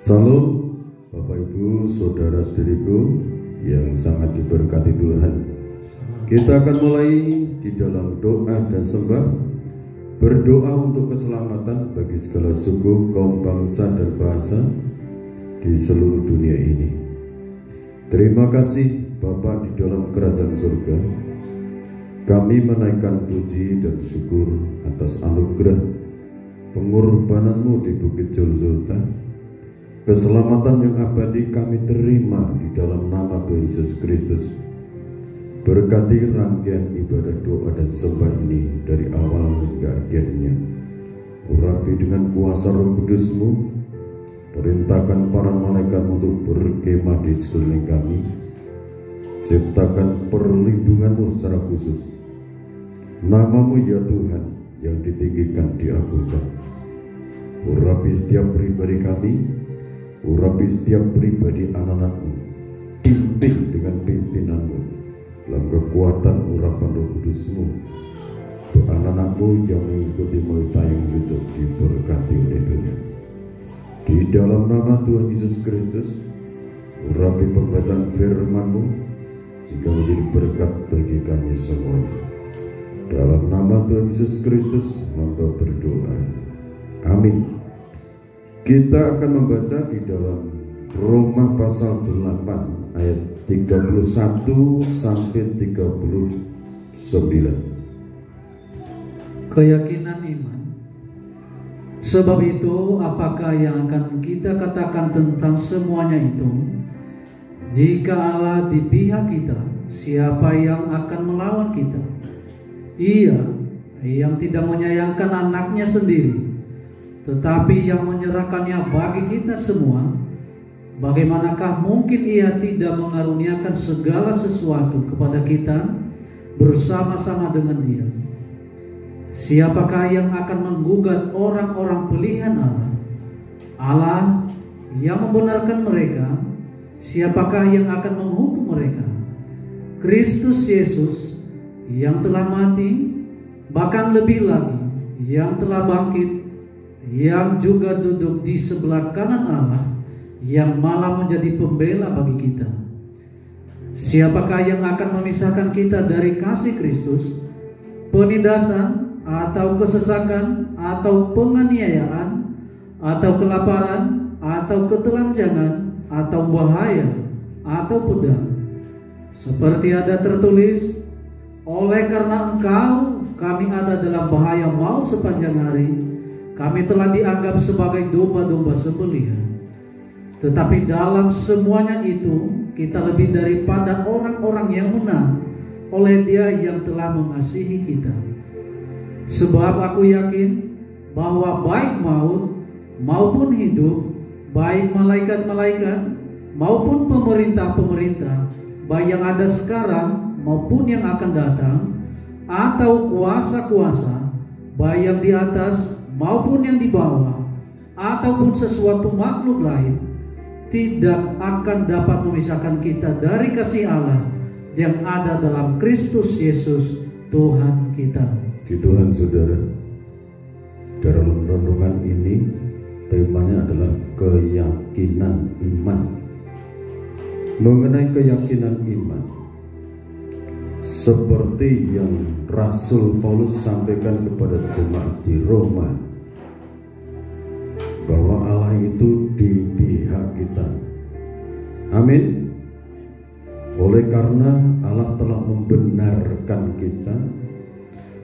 Salam Bapak Ibu, saudara-saudariku yang sangat diberkati Tuhan. Kita akan mulai di dalam doa dan sembah, berdoa untuk keselamatan bagi segala suku, kaum, bangsa dan bahasa di seluruh dunia ini. Terima kasih Bapa di dalam kerajaan surga. Kami menaikkan puji dan syukur atas anugerah pengorbananmu di Bukit Julzulta. Keselamatan yang abadi kami terima di dalam nama Tuhan Yesus Kristus. Berkati rangkaian ibadah doa dan sembah ini dari awal hingga akhirnya. Urapi dengan kuasa Roh Kudus-Mu. Perintahkan para malaikat untuk berkemah di sekeliling kami. Ciptakan perlindungan-Mu secara khusus. Nama-Mu ya Tuhan yang ditinggikan, diagungkan. Urapi setiap pribadi kami. Urapi setiap pribadi anak-anak-Mu, pimpin dengan pimpinan-Mu dalam kekuatan urapan Roh Kudus-Mu. Untuk anak-anak-Mu yang mengikuti melalui tayang YouTube diberkati oleh Tuhan. Di dalam nama Tuhan Yesus Kristus, urapi pembacaan firman-Mu sehingga menjadi berkat bagi kami semua. Dalam nama Tuhan Yesus Kristus, hamba berdoa. Amin. Kita akan membaca di dalam Roma pasal 8 ayat 31 sampai 39. Keyakinan iman. Sebab itu, apakah yang akan kita katakan tentang semuanya itu? Jika Allah di pihak kita, siapa yang akan melawan kita? Ia yang tidak menyayangkan anaknya sendiri, tetapi yang menyerahkannya bagi kita semua, bagaimanakah mungkin ia tidak mengaruniakan segala sesuatu kepada kita bersama-sama dengan dia? Siapakah yang akan menggugat orang-orang pilihan Allah? Allah yang membenarkan mereka. Siapakah yang akan menghukum mereka? Kristus Yesus yang telah mati, bahkan lebih lagi yang telah bangkit, yang juga duduk di sebelah kanan Allah, yang malah menjadi pembela bagi kita. Siapakah yang akan memisahkan kita dari kasih Kristus? Penindasan, atau kesesakan, atau penganiayaan, atau kelaparan, atau ketelanjangan, atau bahaya, atau pedang. Seperti ada tertulis, oleh karena Engkau kami ada dalam bahaya maut sepanjang hari. Kami telah dianggap sebagai domba-domba sembelihan. Tetapi dalam semuanya itu, kita lebih daripada orang-orang yang menang oleh Dia yang telah mengasihi kita. Sebab aku yakin bahwa baik maut maupun hidup, baik malaikat-malaikat maupun pemerintah-pemerintah, baik yang ada sekarang maupun yang akan datang, atau kuasa-kuasa, baik yang di atas maupun yang di bawah, ataupun sesuatu makhluk lain, tidak akan dapat memisahkan kita dari kasih Allah yang ada dalam Kristus Yesus Tuhan kita. Di Tuhan saudara, dalam renungan ini temanya adalah keyakinan iman. Mengenai keyakinan iman, seperti yang Rasul Paulus sampaikan kepada jemaat di Roma, bahwa Allah itu di pihak kita. Amin. Oleh karena Allah telah membenarkan kita,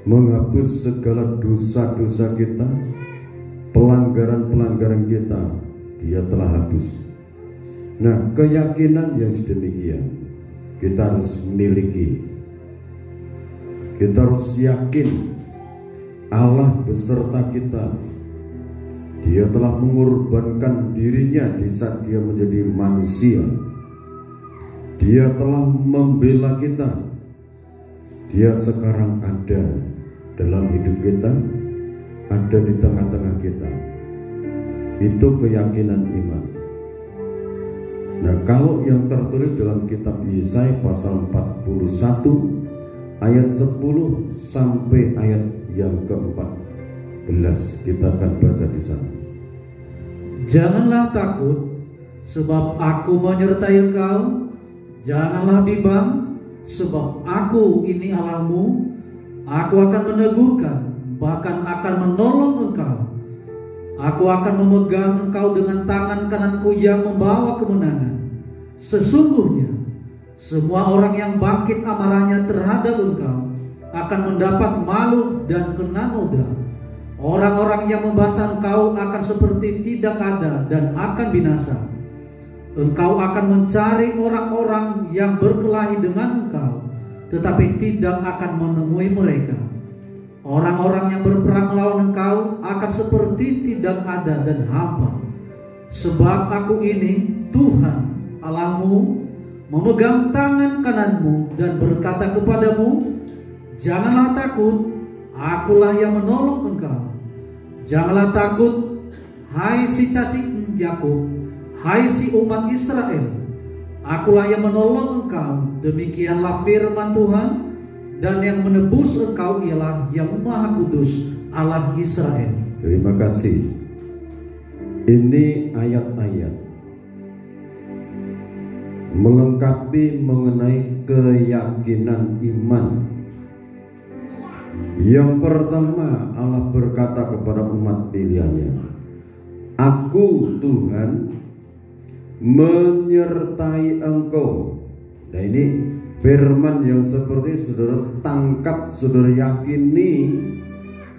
menghapus segala dosa-dosa kita, pelanggaran-pelanggaran kita, Dia telah hapus. Nah, keyakinan yang sedemikian kita harus miliki. Kita harus yakin Allah beserta kita. Dia telah mengorbankan dirinya di saat Dia menjadi manusia. Dia telah membela kita. Dia sekarang ada dalam hidup kita, ada di tengah-tengah kita. Itu keyakinan iman. Nah, kalau yang tertulis dalam kitab Yesaya pasal 41 ayat 10 sampai ayat yang ke-14, kita akan baca di sana. Janganlah takut, sebab aku menyertai engkau. Janganlah bimbang, sebab aku ini Allahmu. Aku akan meneguhkan, bahkan akan menolong engkau. Aku akan memegang engkau dengan tangan kananku yang membawa kemenangan. Sesungguhnya semua orang yang bangkit amarahnya terhadap engkau akan mendapat malu dan kena noda. Orang-orang yang membantah engkau akan seperti tidak ada dan akan binasa. Engkau akan mencari orang-orang yang berkelahi dengan engkau, tetapi tidak akan menemui mereka. Orang-orang yang berperang melawan engkau akan seperti tidak ada dan hampa. Sebab aku ini Tuhan Allahmu, memegang tangan kananmu dan berkata kepadamu, janganlah takut, akulah yang menolong engkau. Janganlah takut, hai si cacing Yakub, hai si umat Israel, akulah yang menolong engkau. Demikianlah firman Tuhan. Dan yang menebus engkau ialah yang Maha Kudus, Allah Israel. Terima kasih. Ini ayat-ayat melengkapi mengenai keyakinan iman. Yang pertama, Allah berkata kepada umat pilihannya, aku Tuhan menyertai engkau. Nah, ini firman yang seperti saudara tangkap, saudara yakini.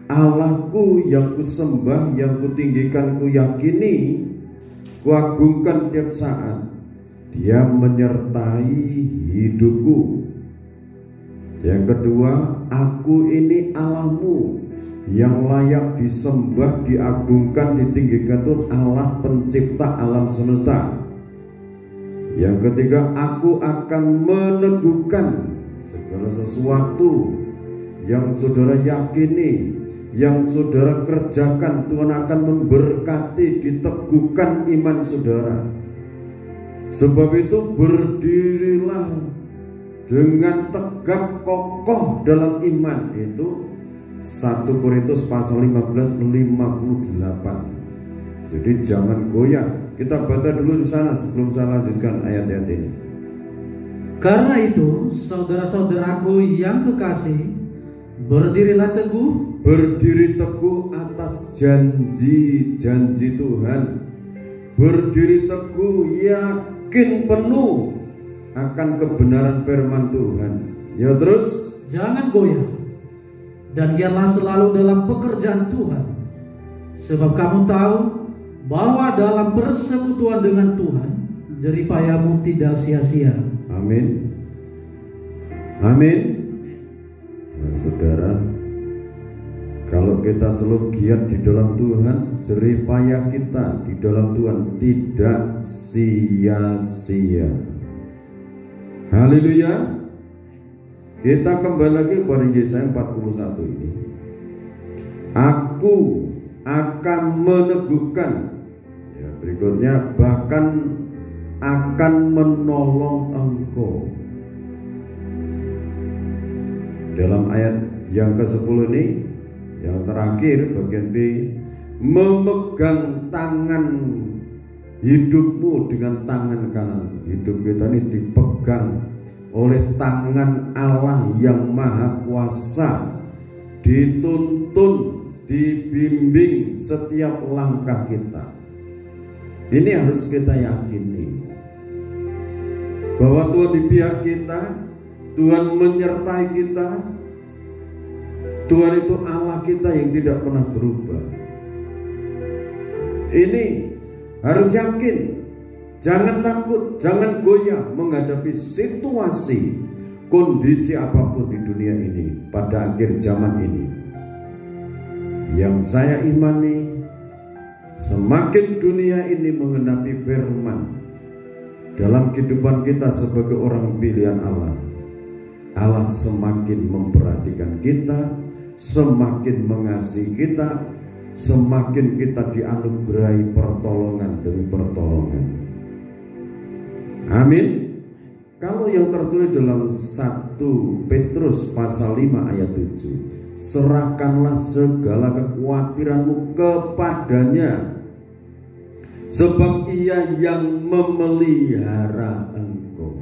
Allahku yang kusembah, yang kutinggikan, kuyakini, kuagungkan setiap saat. Dia menyertai hidupku. Yang kedua, aku ini Allahmu yang layak disembah, diagungkan, ditinggikan, itu Allah pencipta alam semesta. Yang ketiga, aku akan meneguhkan segala sesuatu yang saudara yakini, yang saudara kerjakan. Tuhan akan memberkati, diteguhkan iman saudara. Sebab itu berdirilah dengan tegak kokoh dalam iman. Itu 1 Korintus pasal 15:58. Jadi jangan goyah. Kita baca dulu di sana sebelum saya lanjutkan ayat-ayat ini. Karena itu, saudara-saudaraku yang kekasih, berdirilah teguh. Berdiri teguh atas janji-janji Tuhan. Berdiri teguh, yakin penuh akan kebenaran firman Tuhan. Ya terus, jangan goyah, dan giatlah selalu dalam pekerjaan Tuhan. Sebab kamu tahu bahwa dalam persekutuan dengan Tuhan, jeripayamu tidak sia-sia. Amin. Amin. Nah, saudara, kalau kita selalu giat di dalam Tuhan, jeripaya kita di dalam Tuhan tidak sia-sia. Haleluya. Kita kembali lagi pada Yesaya 41 ini. Aku akan meneguhkan. Ya, berikutnya, bahkan akan menolong engkau. Dalam ayat yang ke-10 ini, yang terakhir bagian B, memegang tangan hidupmu dengan tangan kanan. Hidup kita ini dipegang oleh tangan Allah yang Maha Kuasa, dituntun, dibimbing setiap langkah kita. Ini harus kita yakini bahwa Tuhan di pihak kita, Tuhan menyertai kita. Tuhan itu Allah kita yang tidak pernah berubah. Ini harus yakin. Jangan takut, jangan goyah menghadapi situasi, kondisi apapun di dunia ini pada akhir zaman ini. Yang saya imani, semakin dunia ini mengenapi firman dalam kehidupan kita sebagai orang pilihan Allah, Allah semakin memperhatikan kita, semakin mengasihi kita, semakin kita dianugerahi pertolongan demi pertolongan. Amin. Kalau yang tertulis dalam 1 Petrus pasal 5 ayat 7, serahkanlah segala kekhawatiranmu kepadanya, sebab Ia yang memelihara engkau,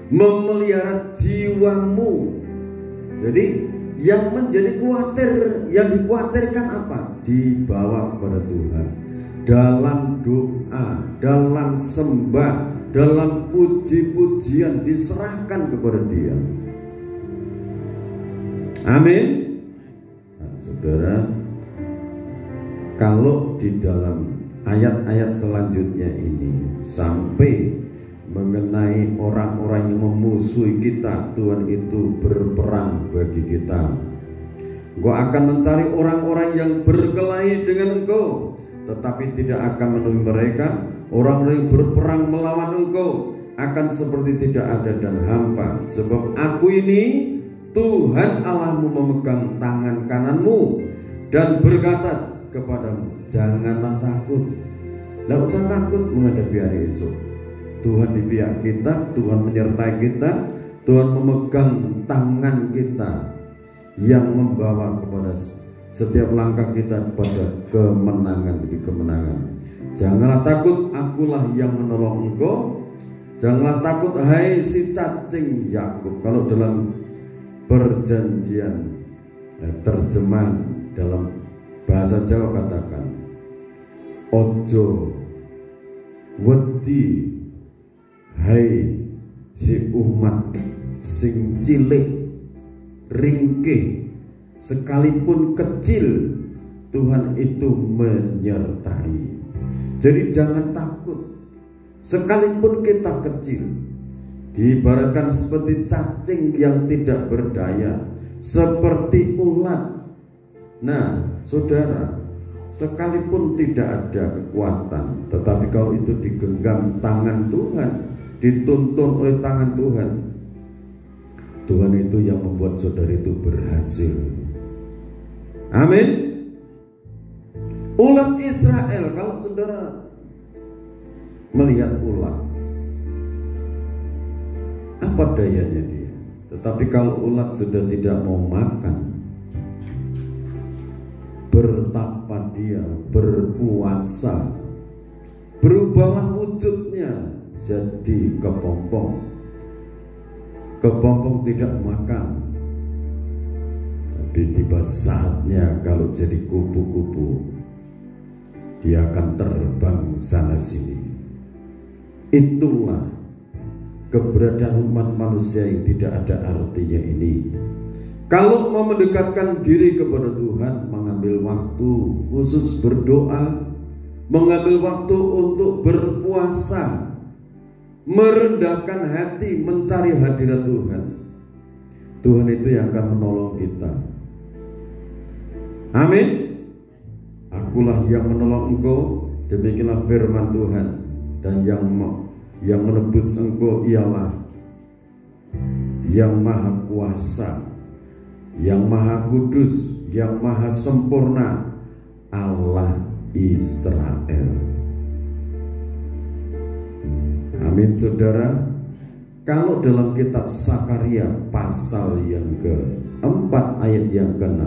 memelihara jiwamu. Jadi yang menjadi yang dikhawatirkan apa? Dibawa kepada Tuhan dalam doa, dalam sembah, dalam puji-pujian, diserahkan kepada Dia. Amin. Nah, saudara, kalau di dalam ayat-ayat selanjutnya ini sampai mengenai orang-orang yang memusuhi kita, Tuhan itu berperang bagi kita. Engkau akan mencari orang-orang yang berkelahi dengan engkau, tetapi tidak akan menemui mereka. Orang-orang yang berperang melawan engkau akan seperti tidak ada dan hampa. Sebab aku ini Tuhan Allahmu memegang tangan kananmu dan berkata kepadamu, janganlah takut. Tidak usah takut menghadapi hari esok. Tuhan di pihak kita, Tuhan menyertai kita, Tuhan memegang tangan kita yang membawa kepada setiap langkah kita kepada kemenangan demi kemenangan. Janganlah takut, akulah yang menolong engkau. Janganlah takut, hai si cacing Yakub. Kalau dalam perjanjian terjemahan dalam bahasa Jawa katakan, ojo wedi hai si umat sing cilik ringkih, sekalipun kecil Tuhan itu menyertai. Jadi jangan takut, sekalipun kita kecil, diibaratkan seperti cacing yang tidak berdaya, seperti ulat. Nah saudara, sekalipun tidak ada kekuatan, tetapi kalau itu digenggam tangan Tuhan, dituntun oleh tangan Tuhan, Tuhan itu yang membuat saudara itu berhasil. Amin. Ulat Israel, kalau saudara melihat ulat, apa dayanya dia? Tetapi kalau ulat sudah tidak mau makan, bertapa dia, berpuasa, berubahlah wujudnya jadi kepompong. Kepompong tidak makan, tapi tiba saatnya kalau jadi kupu-kupu, dia akan terbang sana sini. Itulah keberadaan umat manusia yang tidak ada artinya ini. Kalau mau mendekatkan diri kepada Tuhan, mengambil waktu khusus berdoa, mengambil waktu untuk berpuasa, merendahkan hati, mencari hadirat Tuhan, Tuhan itu yang akan menolong kita. Amin. Akulah yang menolong engkau, demikianlah firman Tuhan. Dan yang menebus engkau ialah yang maha kuasa, yang maha kudus, yang maha sempurna, Allah Israel. Amin saudara. Kalau dalam kitab Sakaria pasal yang ke-4 ayat yang ke-6,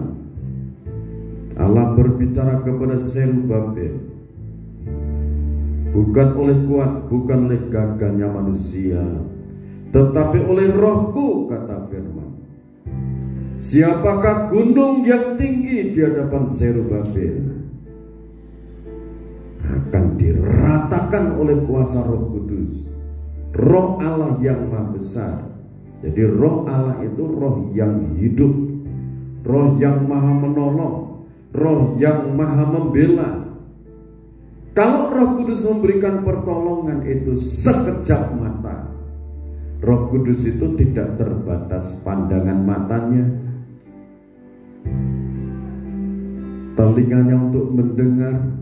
Allah berbicara kepada Zerubabel, bukan oleh kuat, bukan oleh gagahnya manusia, tetapi oleh Rohku, kata firman. Siapakah gunung yang tinggi di hadapan Zerubabel? Akan diratakan oleh kuasa Roh Kudus, Roh Allah yang maha besar. Jadi Roh Allah itu roh yang hidup, roh yang maha menolong, roh yang maha membela. Kalau Roh Kudus memberikan pertolongan itu sekejap mata, Roh Kudus itu tidak terbatas pandangan matanya, telinganya untuk mendengar.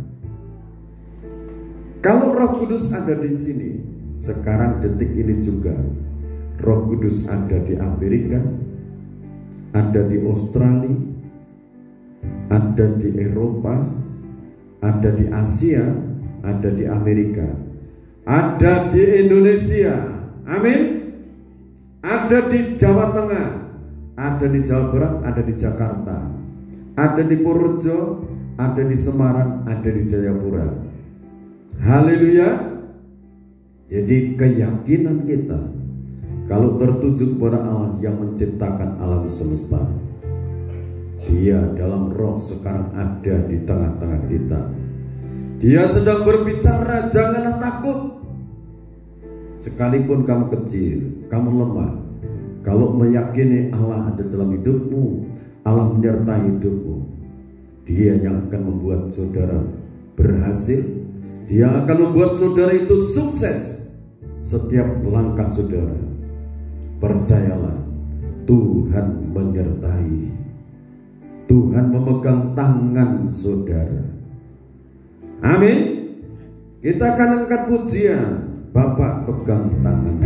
Kalau Roh Kudus ada di sini, sekarang detik ini juga Roh Kudus ada di Amerika, ada di Australia, ada di Eropa, ada di Asia, ada di Amerika, ada di Indonesia. Amin. Ada di Jawa Tengah, ada di Jawa Barat, ada di Jakarta, ada di Purworejo, ada di Semarang, ada di Jayapura. Haleluya. Jadi keyakinan kita kalau tertuju kepada Allah yang menciptakan alam semesta, Dia dalam roh sekarang ada di tengah-tengah kita. Dia sedang berbicara, janganlah takut. Sekalipun kamu kecil, kamu lemah, kalau meyakini Allah ada dalam hidupmu, Allah menyertai hidupmu, Dia yang akan membuat saudara berhasil. Dia akan membuat saudara itu sukses setiap langkah saudara. Percayalah, Tuhan menyertai. Tuhan memegang tangan saudara. Amin. Kita akan angkat pujian. Bapak pegang tangan.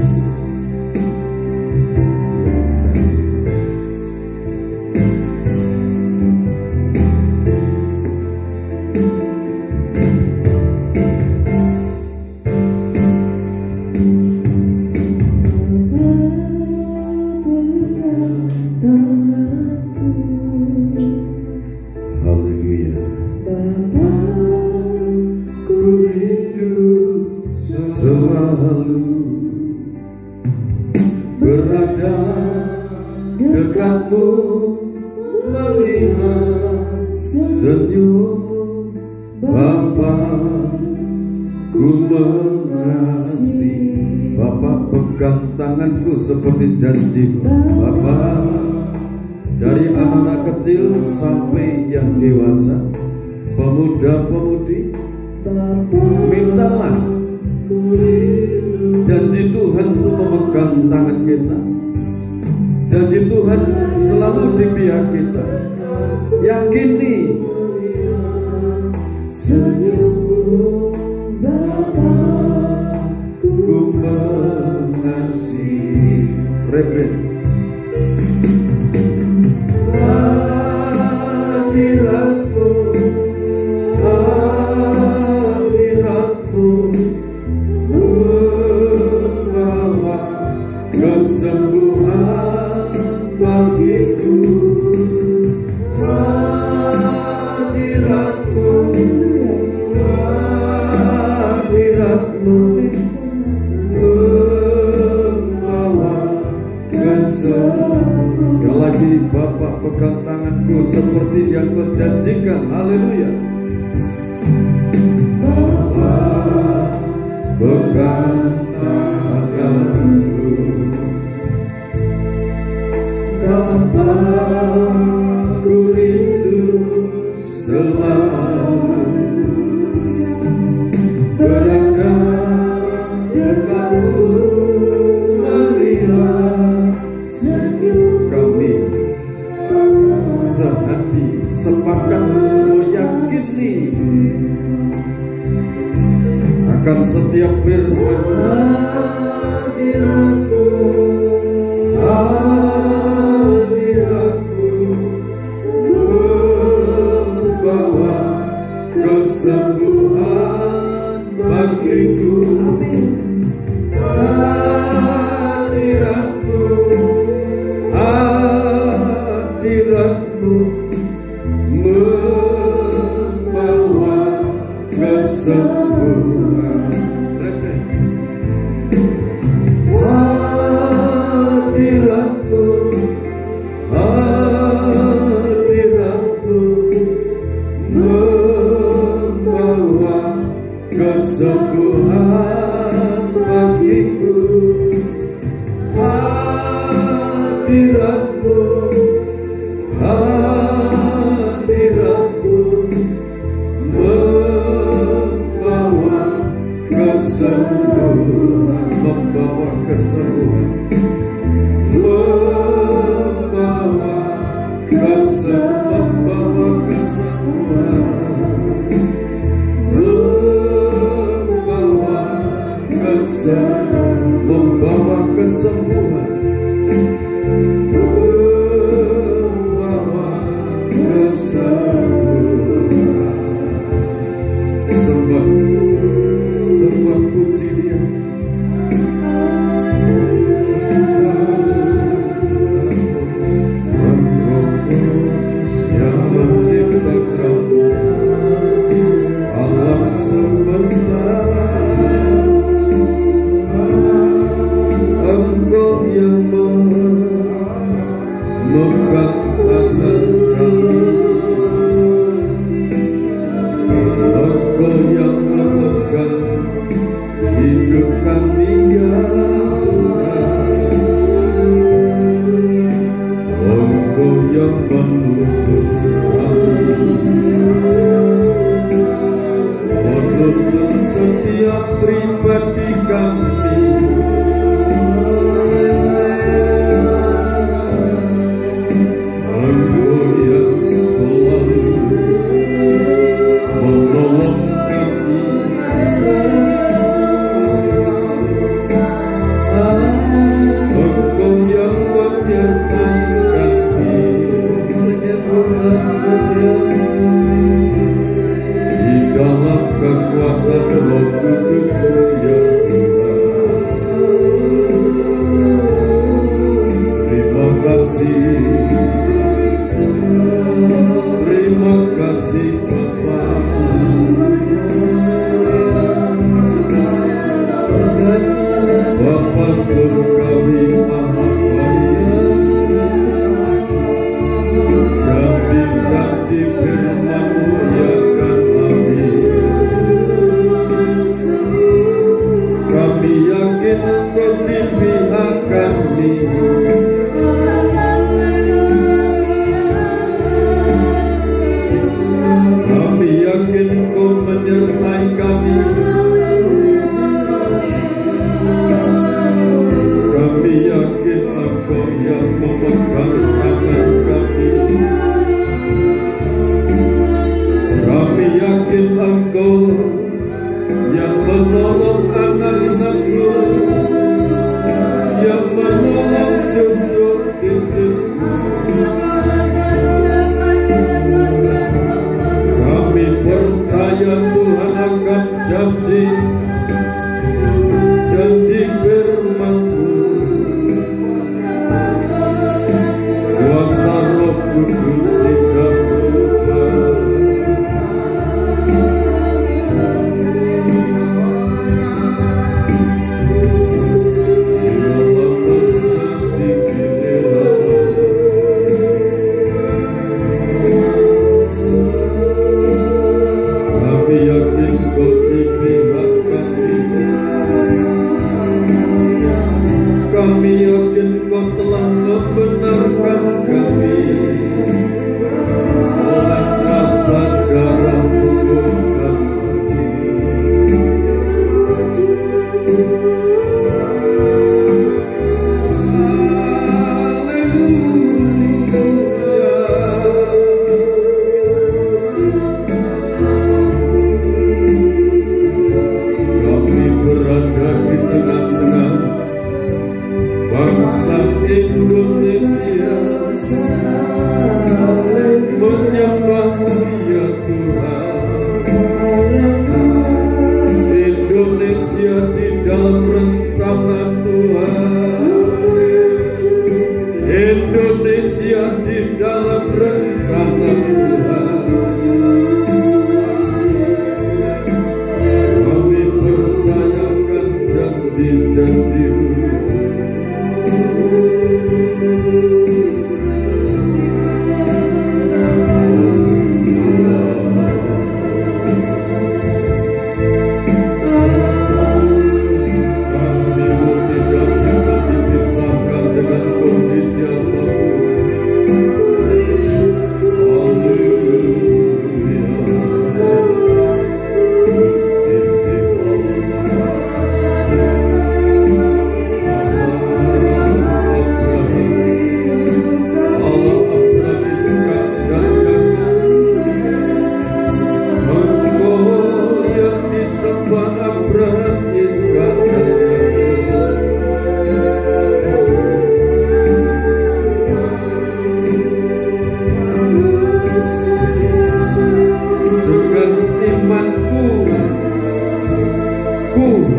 Seperti janji Bapa, dari anak kecil sampai yang dewasa, pemuda-pemudi, mintalah janji Tuhan untuk memegang tangan kita. Janji Tuhan selalu di pihak kita. Yakini senyummu Bapa, ku mengasihi. Refrain. Hadiratmu, hadiratmu membawa kesembuhan bagiku. Hadiratmu, hadiratmu sekali lagi, Bapak pegang tanganku seperti yang Kau janjikan. Haleluya. Bapak pegang tanganku, Bapak ku rindu selalu berangkat dekatmu. Sehati sepakat meyakini akan setiap firman hadiratmu, hadiratmu membawa kesembuhan bagiku. Hadiratmu, hadiratmu membawa kesembuhan. Hadiratmu, hadiratmu membawa kesembuhan bagiku. Hadiratmu, hadiratmu membawa kesembuhan, membawa kesembuhan, membawa kesembuhan, membawa kesembuhan, membawa kesembuhan. tuntun setiap pribadi kami. Engkau yang selalu menolong kami. Engkau yang menyertai kami di dalam kekuatan Roh Kudus-Mu ya Tuhan. Terima kasih, terima kasih Bapa. Bapa surgawi Maha baik, janji-janji firman-Mu ya kan amin. Kami yakin Engkau di pihak kami. Kami yakin Engkau menyertai kami. Kami yakin Engkau yang memegang tangan kami. Kami yakin Engkau yang menolong anak-anak-Mu, yang menolong cucu-cucu. Kami percaya Tuhan akan janji firman-Mu. Kuasa Roh Kudus tidak berubah. Kami yakin Kau di pihak kami. Kami yakin Kau telah membenarkan kami oleh kuasa darah-Mu dan kami berada di tengah-tengah bangsa Indonesia, menyembah-Mu ya Tuhan. Indonesia di dalam rencana Tuhan. Indonesia di dalam rencana Tuhan. Kami percayakan janji-janji-Mu. Kasih-Mu tidak bisa dipisahkan dengan kondisi apapun.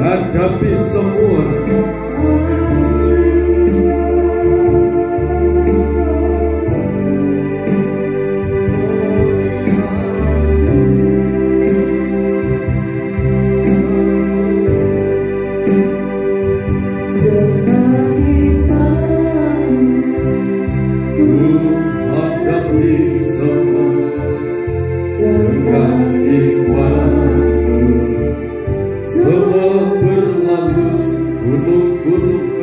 Hadapi semua. Hadapi semua dengan iman. Semua berlalu, gunung-gunung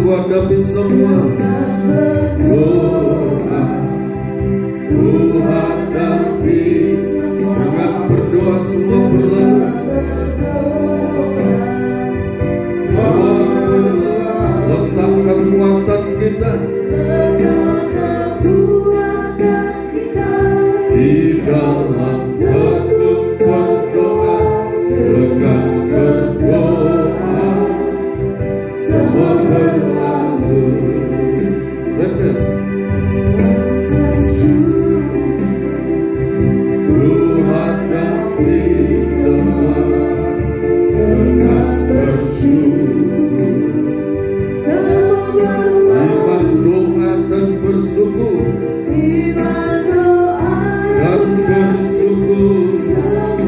ku hadapi semua doa, ku hadapi dengan berdoa semua berlalu. Letakkan kekuatan kita di dalam tekun berdoa, dengan berdoa semua berlalu. Ku hadapi semua dengan bersyukur, iman doa dan bersyukur, dan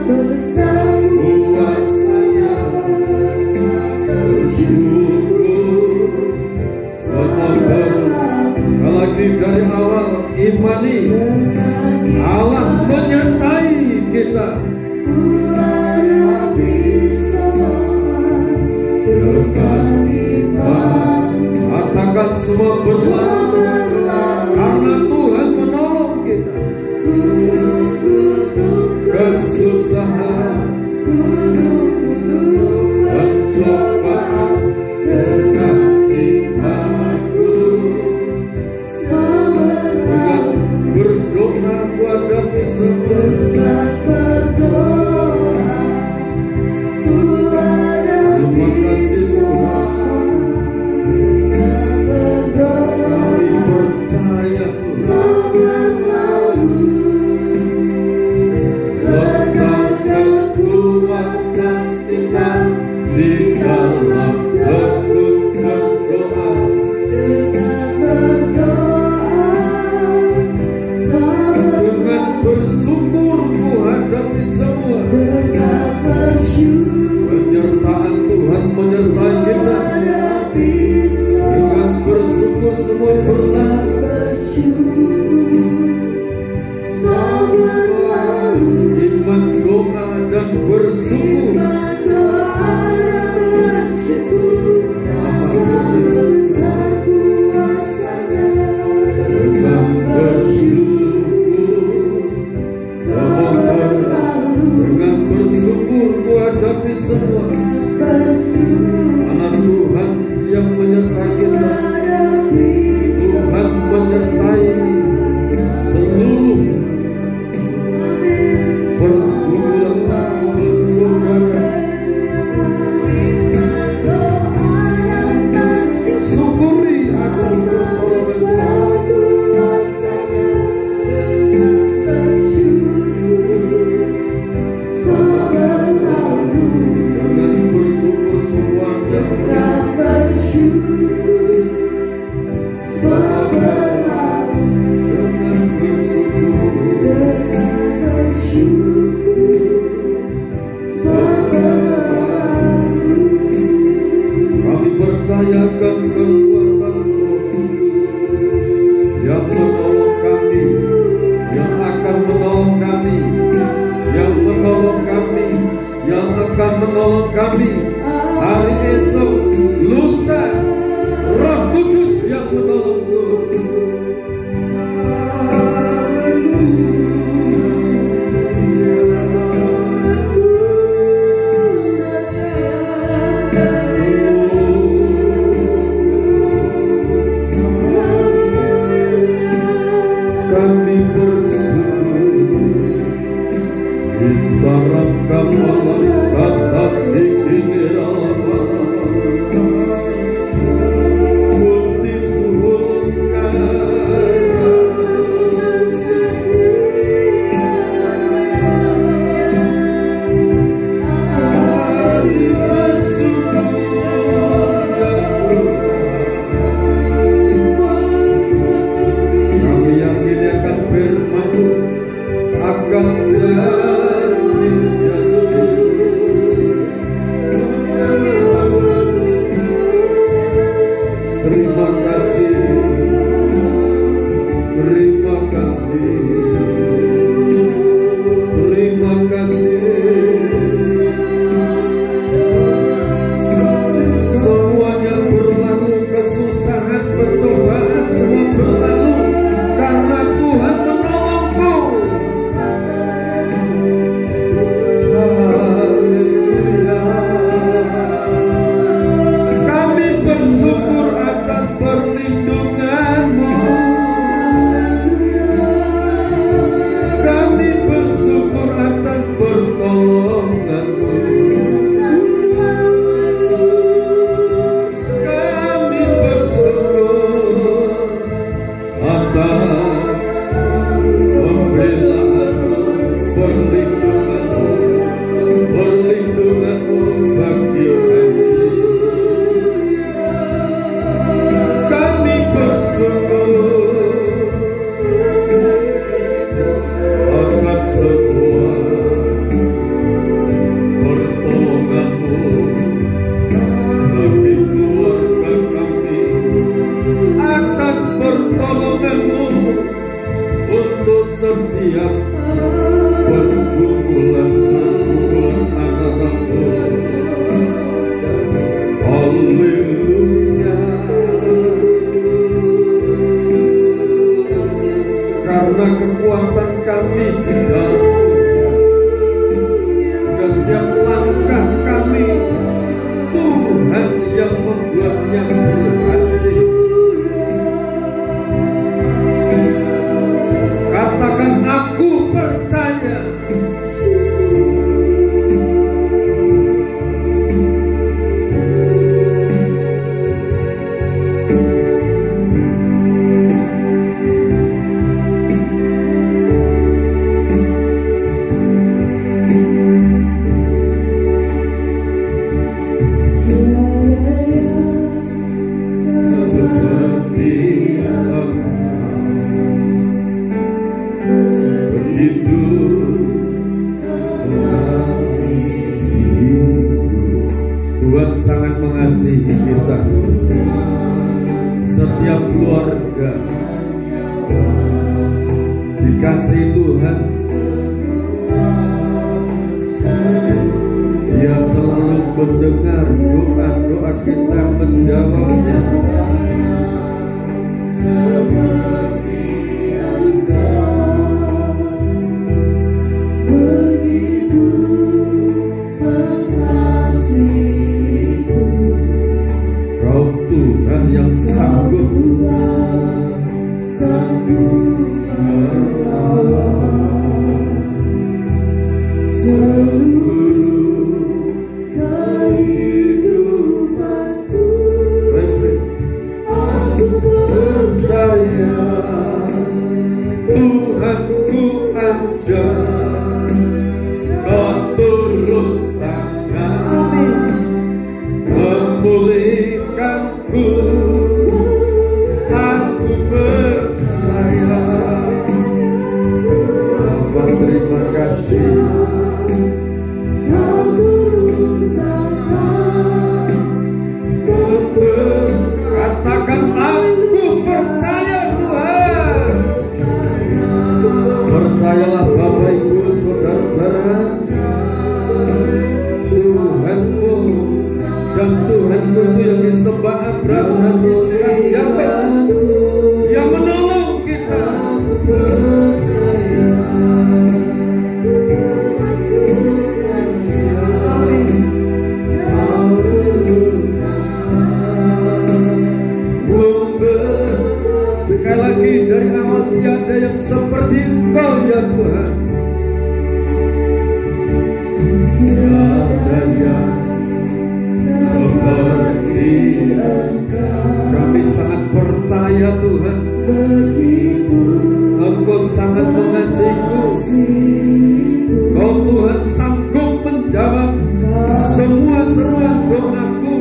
bersyukur kuasanya, bersyukur semua berlalu. Lagi dari awal imani Allah menyertai kita. Katakan semua berlalu karena Tuhan menolong kita. Kesusahan, pencobaan dengan imanku, dengan berdoa ku hadapi semua. Terima kasih Tuhan. Kami percaya letakkan kekuatan kita di dalam tekun berdoa, dengan bersyukur ku hadapi semua. Penyertaan Tuhan menyertai kita. Dengan bersyukur semua berlalu. Iman doa dan bersyukur. Dengan bersyukur semua berlalu. Dengan bersyukur ku hadapi semua. Karena Tuhan yang menyertai kita. Tuhan menyertai seluruh pergumulan bersaudara. Syukuri aku dengan bersyukur semua kami percayakan kekuatan Roh Kudus yang menolong kami, yang akan menolong kami, yang menolong kami, yang akan menolong kami hari esok, lusa. Roh Kudus yang menolongku. Kami bersyukur ibarat kamalan kata sisi Allah Gusti suhun sangat mengasihi kita. Setiap keluarga dikasih Tuhan, Dia selalu mendengar doa-doa kita, menjawabnya. Seperti Engkau begitu mengasihiku, Kau Tuhan yang sanggup melawan seluruh kehidupanku. Aku percaya Tuhanku aja, Kau turun tangan memulihkanku. Aku percaya. Bapa, terima kasih. Kau turun tangan Katakan aku percaya Tuhan. Percayalah Bapak Ibu Saudara-saudara, Tuhanmu dan Tuhanku yang disembah Abraham dan Ishak, yang menolong kita. Sekali lagi, dari awal tiada yang seperti Engkau ya Tuhan. Tiada yang seperti Engkau. Kami sangat percaya Tuhan, Engkau sangat mengasihiku. Kau Tuhan sanggup menjawab semua seruan doaku,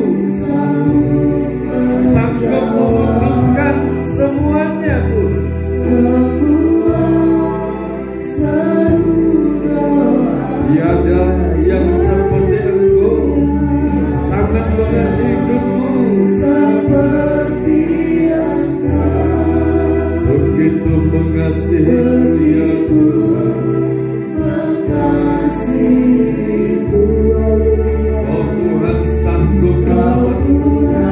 sanggup mewujudkan semuanya Tuhan. Tiada yang seperti Engkau, sangat mengasihi hidupku. Begitu mengasihi Dia Tuhan. Oh Tuhan sanggup merawat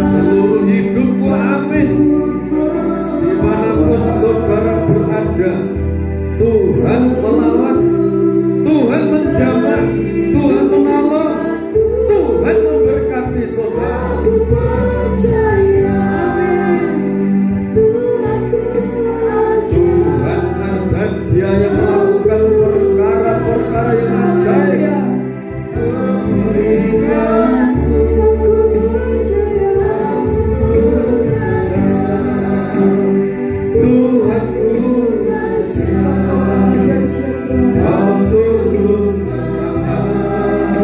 seluruh hidupku, amin. Dimanapun saudara berada, Tuhan melawat, Tuhan menjamah, Tuhan menolong, Tuhan memberkati saudara. Tuhan aja Dia yang melakukan perkara-perkara yang ajaib. Kau turun tangan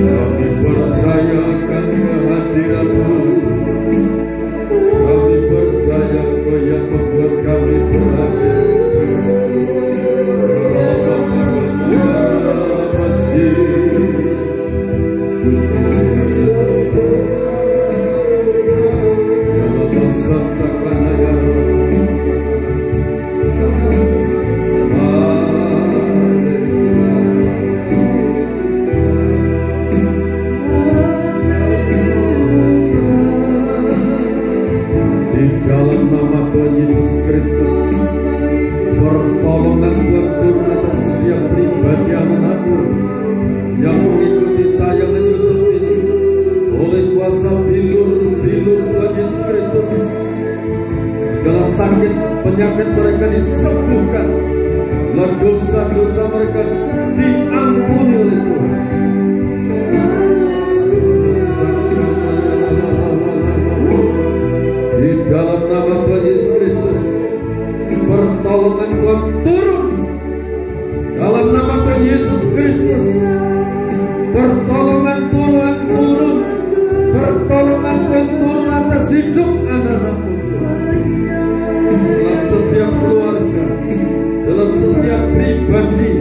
Kami percaya akan kehadiran-Mu. Kami percaya Engkau yang membuat kami berhasil. Di dalam nama Tuhan Yesus Kristus, pertolongan Tuhan turun atas setiap pribadi anak-Mu yang mengikuti tayangan YouTube ini. Oleh kuasa bilur Tuhan Yesus Kristus, segala sakit penyakit mereka disembuhkan, dan dosa-dosa mereka diampuni oleh Tuhan. Di dalam nama Tuhan Yesus Kristus, pertolongan Tuhan turun. Dalam nama Tuhan Yesus Kristus, pertolongan Tuhan turun. Pertolongan Tuhan turun atas hidup anak-Mu. Dalam setiap keluarga, dalam setiap pribadi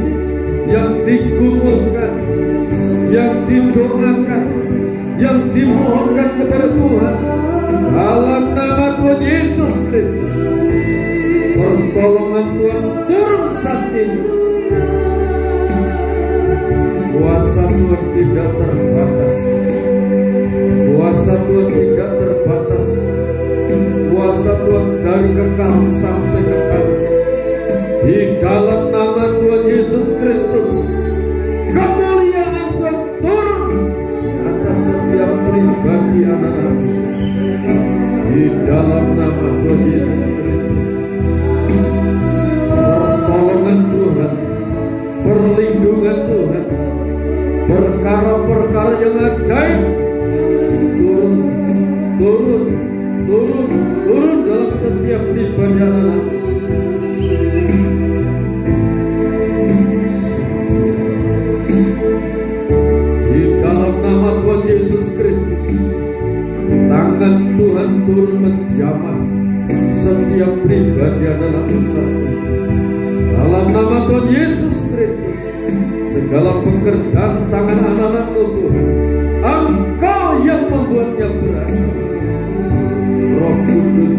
yang dikumpulkan, yang didoakan, yang dimohonkan kepada Tuhan, dalam nama Tuhan Yesus Kristus, pertolongan Tuhan turun saat ini. Kuasa Tuhan tidak terbatas. Kuasa Tuhan tidak terbatas. Kuasa Tuhan dari kekal sampai kekal. Di dalam nama Tuhan Yesus Kristus, kemuliaan Tuhan turun atas setiap pribadi anak-Mu. Di dalam nama Tuhan Yesus Kristus, pertolongan Tuhan, perlindungan Tuhan, perkara-perkara yang ajaib turun dalam setiap pribadi anak-Mu. Di dalam nama Tuhan Yesus Kristus, tangan Tuhan turun menjamah setiap pribadi adalah dosa. Dalam nama Tuhan Yesus Kristus, segala pekerjaan tangan anak-Mu Tuhan, Engkau yang membuatnya berhasil. Roh Kudus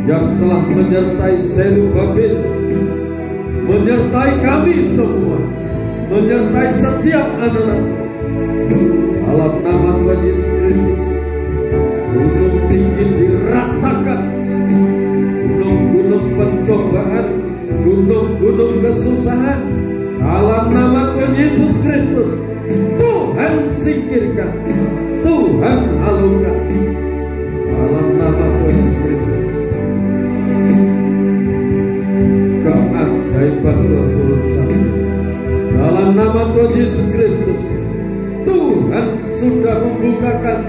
yang telah menyertai Zerubabel, menyertai kami semua, menyertai setiap anak-Mu. Dalam nama Tuhan Yesus Kristus, gunung tinggi diratakan, gunung-gunung pencobaan, gunung-gunung kesusahan, dalam nama Tuhan Yesus Kristus, Tuhan singkirkan, Tuhan halaukan. Dalam nama Tuhan Yesus Kristus, keajaiban Tuhan turun sampai. Dalam nama Tuhan Yesus Kristus, Tuhan sudah membukakan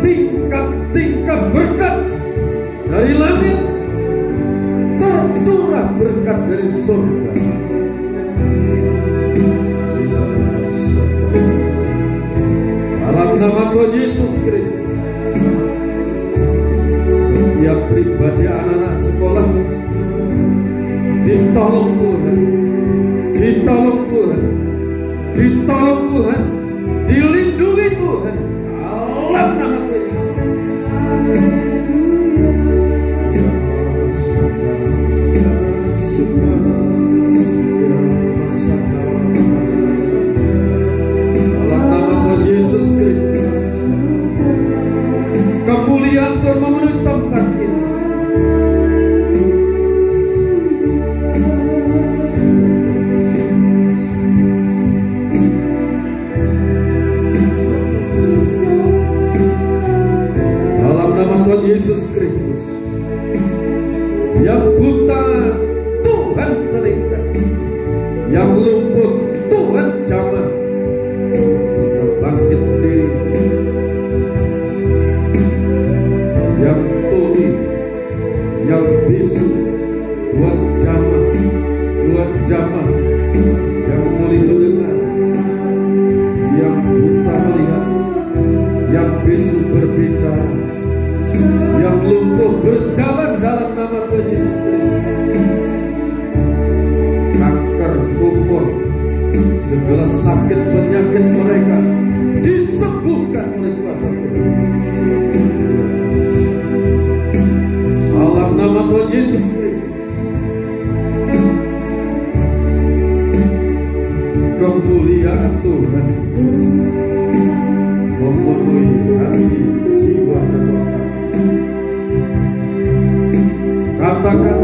tingkat-tingkat berkat dari langit, tercurah berkat dari surga. Dalam nama Tuhan Yesus Kristus, setiap pribadi anak-anak sekolah ditolong Tuhan, ditolong Tuhan, ditolong Tuhan, dilindungi Tuhan. Dalam nama Tuhan Yesus. Dalam nama Tuhan Yesus Kristus, kemuliaan Tuhan memenuhi tempat ini. Tuhan Yesus Kristus, yang buta Tuhan cerahkan, yang lumpuh Tuhan jamah, bisa bangkit diri, yang tuli, yang bisu Tuhan jamah, Tuhan jamah, yang tuli mendengar, yang buta melihat, yang bisu berbicara, yang lumpuh berjalan dalam nama Tuhan Yesus Kristus. Kanker, tumor, segala sakit penyakit mereka disembuhkan oleh kuasa Tuhan. Salam nama Tuhan Yesus Kristus. Kemuliaan Tuhan memenuhi hati, jiwa, dan roh kami. Katakan,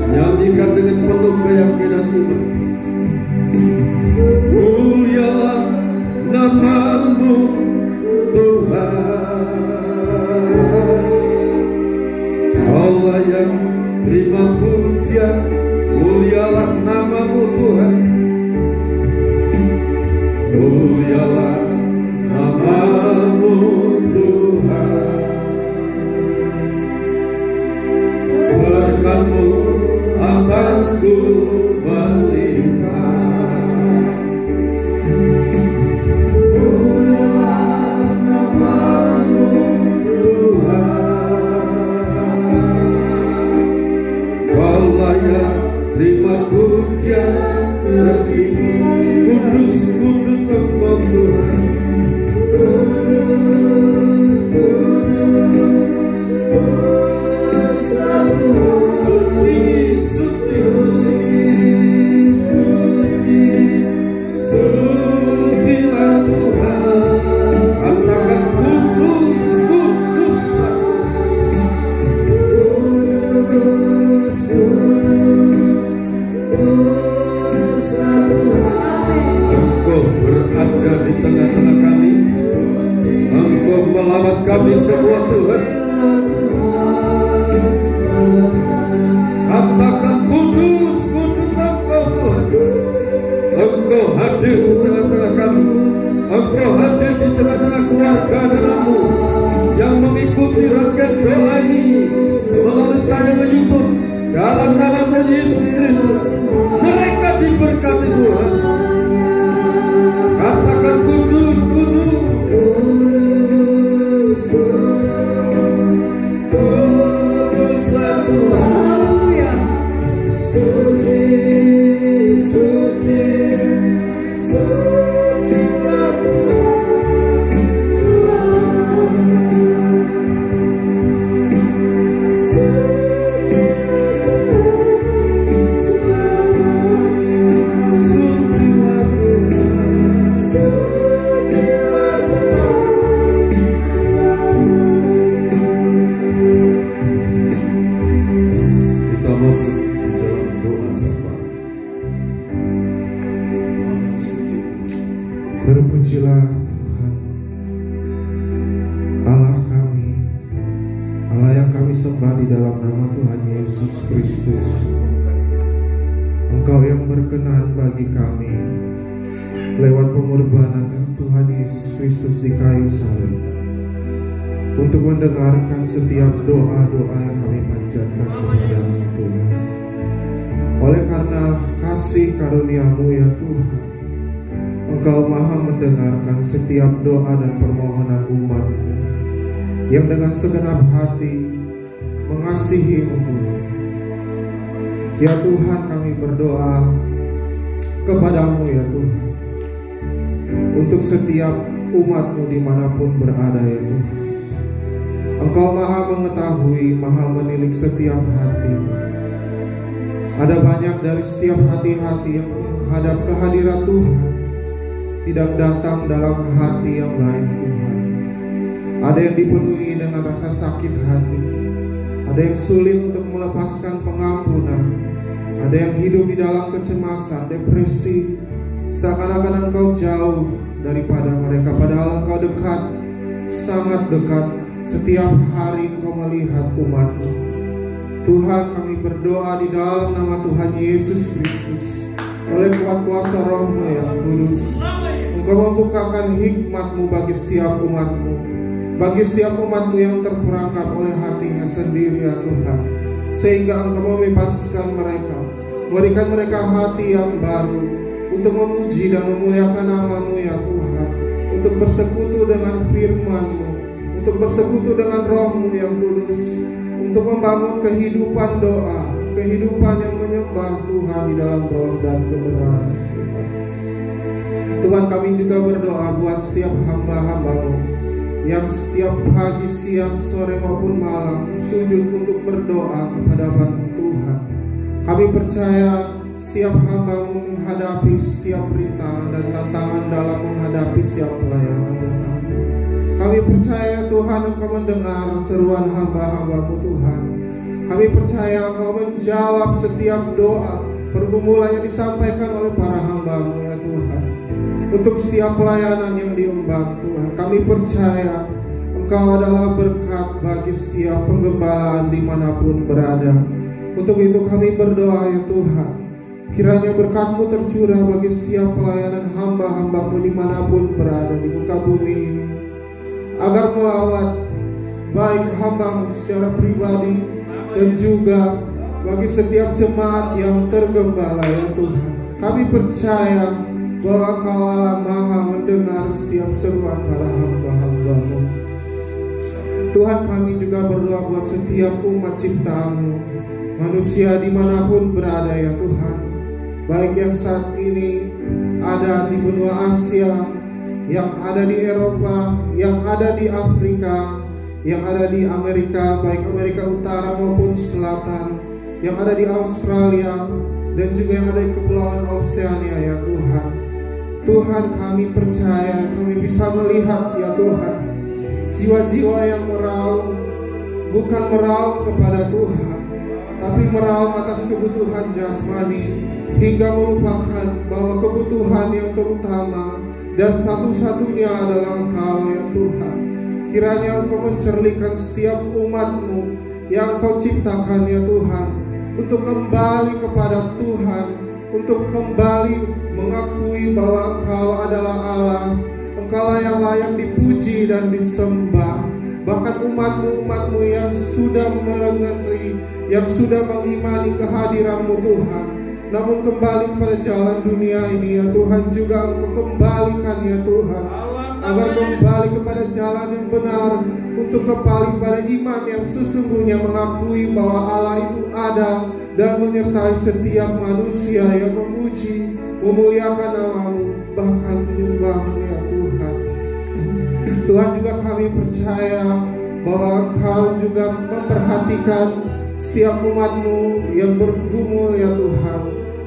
nyanyikan dengan penuh keyakinan iman. Mulialah nama-Mu Tuhan, Allah yang terima pujian. Mulialah nama-Mu Tuhan, mulialah nama-Mu Tuhan. Berkat-Mu atasku melimpah. Mulialah nama-Mu Tuhan, Allah yang terima pujian tertinggi. Kudus, kudus Engkau Tuhan. Kudus, kudus, kudus Tuhan. Suci, suci, suci, sucilah Tuhan. Katakan kudus, kuduslah. Kudus, kuduslah Tuhan. Engkau berada di tengah-tengah kami. Engkau melawat kami semua Tuhan. Katakan kudus, kudus Engkau Tuhan. Engkau hadir di tengah-tengah kami. Engkau hadir di tengah-tengah keluarga denganmu yang mengikuti rangkaian doa ini melalui tayang YouTube dalam nama Tuhan Yesus Kristus. Mereka diberkati Tuhan. Katakan kudus, kudus, kudus, kuduslah Tuhan. Suci, suci, sucilah Tuhan. Sucilah Tuhan. Kita masuk di dalam doa sapa. Maha suci. Terpujilah Tuhan, Allah kami, Allah yang kami sembah di dalam nama Tuhan Yesus Kristus. Engkau yang berkenan bagi kami lewat pengorbanan Tuhan Yesus Kristus di kayu salib untuk mendengarkan setiap doa-doa yang kami panjatkan kepada-Mu Tuhan. Oleh karena kasih karunia-Mu ya Tuhan, Engkau maha mendengarkan setiap doa dan permohonan umat-Mu yang dengan segenap hati mengasihi-Mu Tuhan. Ya Tuhan, kami berdoa kepada-Mu ya Tuhan, untuk setiap umat-Mu dimanapun berada ya Tuhan. Engkau maha mengetahui, maha menilik setiap hati. Ada banyak dari setiap hati-hati yang menghadap kehadiran Tuhan tidak datang dalam hati yang baik Tuhan. Ada yang dipenuhi dengan rasa sakit hati, ada yang sulit untuk melepaskan pengampunan, ada yang hidup di dalam kecemasan, depresi, seakan-akan Engkau jauh daripada mereka, padahal Engkau dekat, sangat dekat. Setiap hari Engkau melihat umat-Mu. Tuhan, kami berdoa di dalam nama Tuhan Yesus Kristus, oleh kuat kuasa Roh-Mu yang kudus, Engkau membukakan hikmat-Mu bagi setiap umat-Mu, bagi setiap umat-Mu yang terperangkap oleh hatinya sendiri ya Tuhan. sehingga Engkau membebaskan mereka, berikan mereka hati yang baru untuk memuji dan memuliakan nama-Mu ya Tuhan, untuk bersekutu dengan firman-Mu, untuk bersekutu dengan Roh-Mu yang kudus, untuk membangun kehidupan doa, kehidupan yang menyembah Tuhan di dalam roh dan kebenaran. Tuhan, kami juga berdoa buat setiap hamba-hamba-Mu yang setiap pagi, siang, sore maupun malam sujud untuk berdoa kepada Tuhan. Kami percaya setiap hamba-Mu menghadapi setiap rintangan dan tantangan dalam menghadapi setiap pelayanan Tuhan. Kami percaya Tuhan Engkau mendengar seruan hamba-hamba-Mu Tuhan. Kami percaya Engkau menjawab setiap doa pergumulan yang disampaikan oleh para hamba-Mu ya Tuhan. Untuk setiap pelayanan yang diemban Tuhan, kami percaya Engkau adalah berkat bagi setiap penggembalaan dimanapun berada. Untuk itu kami berdoa ya Tuhan, kiranya berkat-Mu tercurah bagi setiap pelayanan hamba-hamba-Mu dimanapun berada di muka bumi ini, agar melawat baik hamba-Mu secara pribadi dan juga bagi setiap jemaat yang tergembala ya Tuhan. Kami percaya bahwa Engkau Allah Maha mendengar setiap seruan para hamba-hamba-Mu. Tuhan, kami juga berdoa buat setiap umat ciptaan-Mu, manusia dimanapun berada ya Tuhan, baik yang saat ini ada di benua Asia, yang ada di Eropa, yang ada di Afrika, yang ada di Amerika, baik Amerika Utara maupun Selatan, yang ada di Australia, dan juga yang ada di Kepulauan Oseania ya Tuhan. Tuhan, kami percaya kami bisa melihat ya Tuhan, jiwa-jiwa yang meraung, bukan meraung kepada Tuhan, tapi meraung atas kebutuhan jasmani, hingga melupakan bahwa kebutuhan yang terutama dan satu-satunya adalah Engkau ya Tuhan. Kiranya Engkau mencerlikan setiap umat-Mu yang Engkau ciptakan ya Tuhan, untuk kembali kepada Tuhan, untuk kembali mengakui bahwa Engkau adalah Allah, Engkau yang layak dipuji dan disembah. Bahkan umat-Mu yang sudah mengerti, yang sudah mengimani kehadiran-Mu Tuhan, namun kembali pada jalan dunia ini ya Tuhan, juga Engkau kembalikan ya Tuhan, agar kembali kepada jalan yang benar, untuk kembali pada iman yang sesungguhnya mengakui bahwa Allah itu ada dan menyertai setiap manusia yang memuji, memuliakan nama-Mu, bahkan menyembah-Mu ya Tuhan. Tuhan, juga kami percaya bahwa Engkau juga memperhatikan setiap umat-Mu yang bergumul ya Tuhan,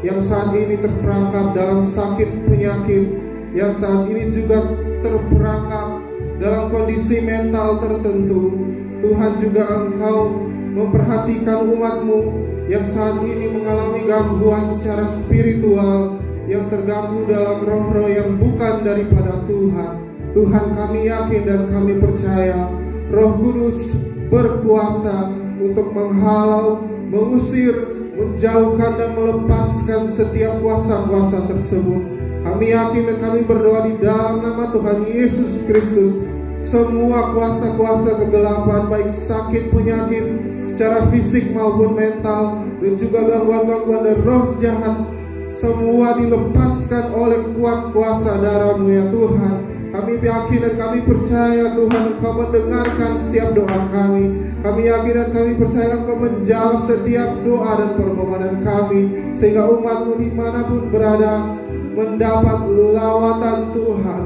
yang saat ini terperangkap dalam sakit penyakit, yang saat ini juga terperangkap dalam kondisi mental tertentu. Tuhan, juga Engkau memperhatikan umat-Mu yang saat ini mengalami gangguan secara spiritual, yang terganggu dalam roh-roh yang bukan daripada Tuhan. Tuhan, kami yakin dan kami percaya Roh Kudus berkuasa untuk menghalau, mengusir, menjauhkan dan melepaskan setiap kuasa-kuasa tersebut. Kami yakin dan kami berdoa di dalam nama Tuhan Yesus Kristus, semua kuasa-kuasa kegelapan, baik sakit penyakit secara fisik maupun mental, dan juga gangguan-gangguan dan roh jahat, semua dilepaskan oleh kuat kuasa darah-Mu ya Tuhan. Kami yakin dan kami percaya Tuhan, Engkau mendengarkan setiap doa kami. Kami yakin dan kami percaya Engkau menjawab setiap doa dan permohonan kami, sehingga umat-Mu dimanapun berada mendapat lawatan Tuhan,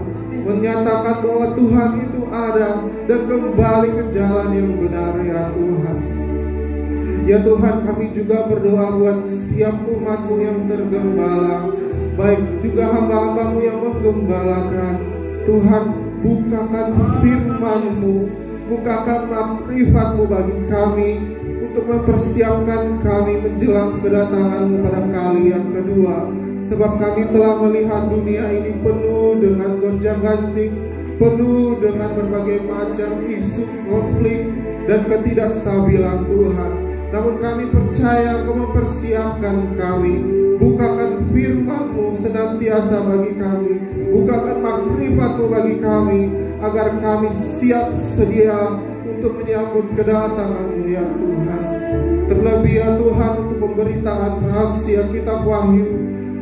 menyatakan bahwa Tuhan itu ada dan kembali ke jalan yang benar ya Tuhan. Ya Tuhan, kami juga berdoa buat setiap umat-Mu yang tergembala, baik juga hamba-hamba-Mu yang menggembalakan. Tuhan, bukakan firman-Mu, bukakan makrifat-Mu bagi kami, untuk mempersiapkan kami menjelang kedatangan-Mu pada kali yang kedua. Sebab kami telah melihat dunia ini penuh dengan gonjang-ganjing, penuh dengan berbagai macam isu konflik dan ketidakstabilan Tuhan. Namun kami percaya Engkau mempersiapkan kami. Bukakan firman-Mu senantiasa bagi kami, bukakan makrifat-Mu bagi kami, agar kami siap sedia untuk menyambut kedatangan-Mu ya Tuhan. Terlebih ya Tuhan, untuk pemberitaan rahasia kitab Wahyu,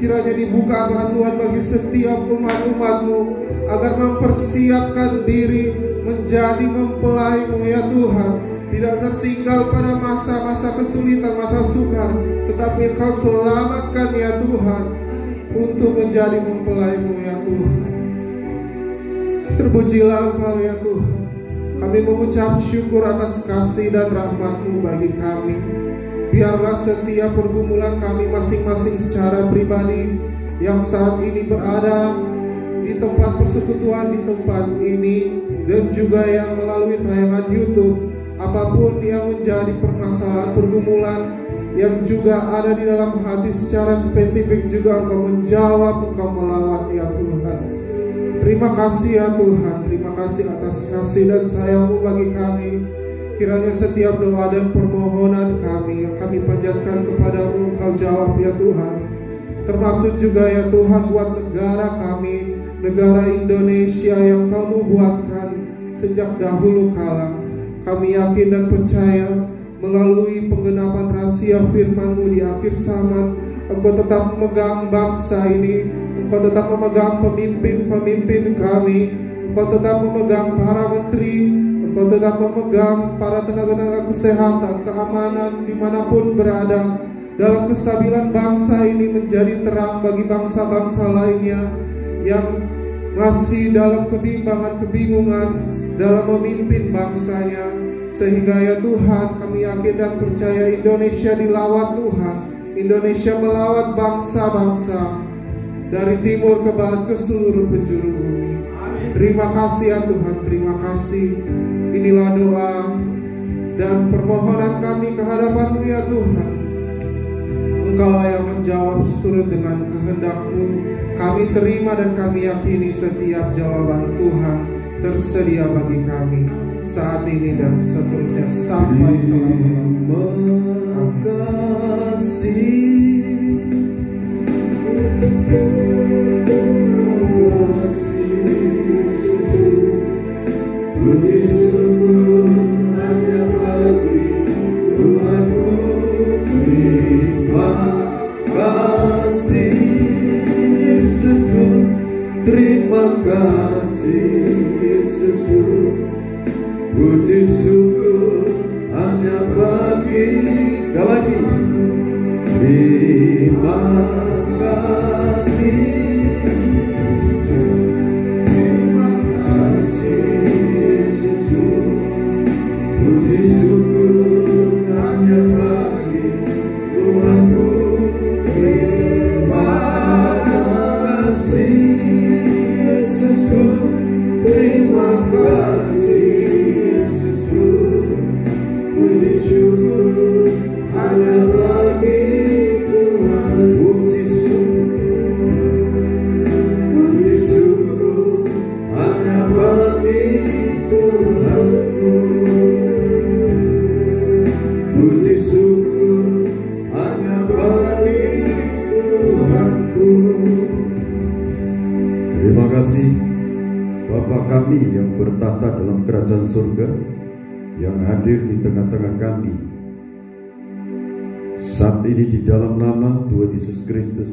kiranya dibukakan Tuhan bagi setiap umat-umat-Mu, agar mempersiapkan diri menjadi mempelai-Mu ya Tuhan. Tidak tertinggal pada masa-masa kesulitan, masa sukar, tetapi Engkau selamatkan ya Tuhan, untuk menjadi mempelai-Mu ya Tuhan. Terpujilah Engkau ya Tuhan. Kami mengucap syukur atas kasih dan rahmat-Mu bagi kami. Biarlah setiap pergumulan kami masing-masing secara pribadi yang saat ini berada di tempat persekutuan di tempat ini, dan juga yang melalui tayangan YouTube, apapun yang menjadi permasalahan pergumulan yang juga ada di dalam hati secara spesifik, juga Engkau menjawab, Engkau melawat ya Tuhan. Terima kasih ya Tuhan, terima kasih atas kasih dan sayang-Mu bagi kami. Kiranya setiap doa dan permohonan kami yang kami panjatkan kepada-Mu, Engkau jawab ya Tuhan. Termasuk juga ya Tuhan buat negara kami, negara Indonesia yang Kamu buatkan sejak dahulu kala. Kami yakin dan percaya melalui penggenapan rahasia firman-Mu di akhir zaman, Engkau tetap memegang bangsa ini, Engkau tetap memegang pemimpin-pemimpin kami, Engkau tetap memegang para menteri, Engkau tetap memegang para tenaga-tenaga kesehatan, keamanan dimanapun berada, dalam kestabilan bangsa ini menjadi terang bagi bangsa-bangsa lainnya yang masih dalam kebingungan dalam memimpin bangsanya. Sehingga ya Tuhan, kami yakin dan percaya Indonesia dilawat Tuhan. Indonesia melawat bangsa-bangsa dari timur ke barat ke seluruh penjuru bumi. Terima kasih ya Tuhan, terima kasih. Inilah doa dan permohonan kami ke hadapan-Mu ya Tuhan. Engkaulah yang menjawab seturut dengan kehendak-Mu. Kami terima dan kami yakini setiap jawaban Tuhan tersedia bagi kami saat ini dan seterusnya sampai selama-lamanya. Terima kasih. Puji syukur hanya bagi Tuhanku. Terima kasih Yesusku, terima kasih Yesusku. Puji syukur hanya bagi, sekali lagi, terima kasih. Terima kasih Yesusku. Puji syukur hanya bagi Tuhanku. Terima kasih Yesusku. Terima kasih Yesusku. Puji syukur hanya bagi Tuhan. Puji syukur hanya bagi Tuhanku. Puji syukur hanya bagi Tuhanku. Terima kasih Bapa kami yang bertahta dalam kerajaan surga, yang hadir di tengah-tengah kami saat ini di dalam nama Tuhan Yesus Kristus.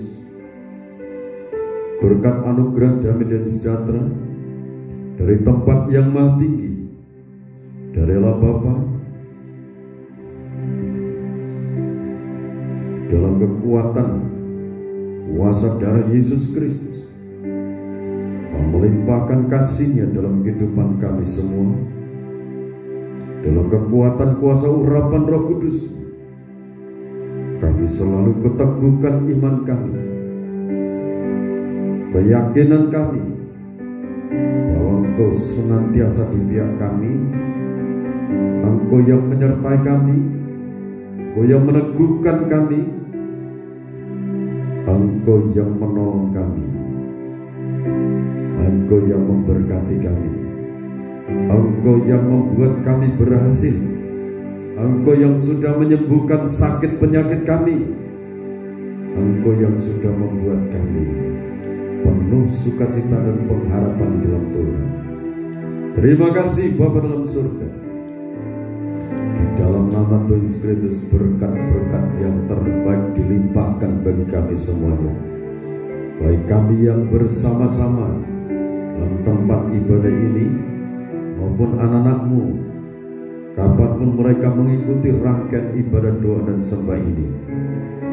Berkat anugerah damai dan sejahtera dari tempat yang maha tinggi, dari Allah Bapa, dalam kekuatan kuasa darah Yesus Kristus, melimpahkan kasih-Nya dalam kehidupan kami semua, dalam kekuatan kuasa urapan Roh Kudus. Kami selalu keteguhkan iman kami, keyakinan kami bahwa Engkau senantiasa di pihak kami, Engkau yang menyertai kami, Engkau yang meneguhkan kami, Engkau yang menolong kami, Engkau yang memberkati kami, Engkau yang membuat kami berhasil, Engkau yang sudah menyembuhkan sakit penyakit kami, Engkau yang sudah membuat kami penuh sukacita dan pengharapan di dalam Tuhan. Terima kasih Bapa dalam surga. Di dalam nama Tuhan Yesus Kristus, berkat-berkat yang terbaik dilimpahkan bagi kami semuanya, baik kami yang bersama-sama dalam tempat ibadah ini maupun anak-anak-Mu, kapanpun mereka mengikuti rangkaian ibadah doa dan sembah ini.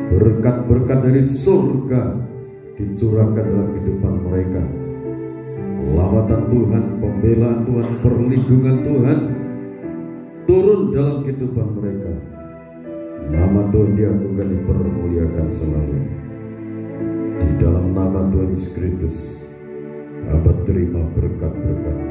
Berkat-berkat dari surga dicurahkan dalam kehidupan mereka. Lawatan Tuhan, pembelaan Tuhan, perlindungan Tuhan turun dalam kehidupan mereka. Nama Tuhan diagungkan, dipermuliakan selalu. Di dalam nama Tuhan Yesus Kristus, Bapa terima berkat-berkat.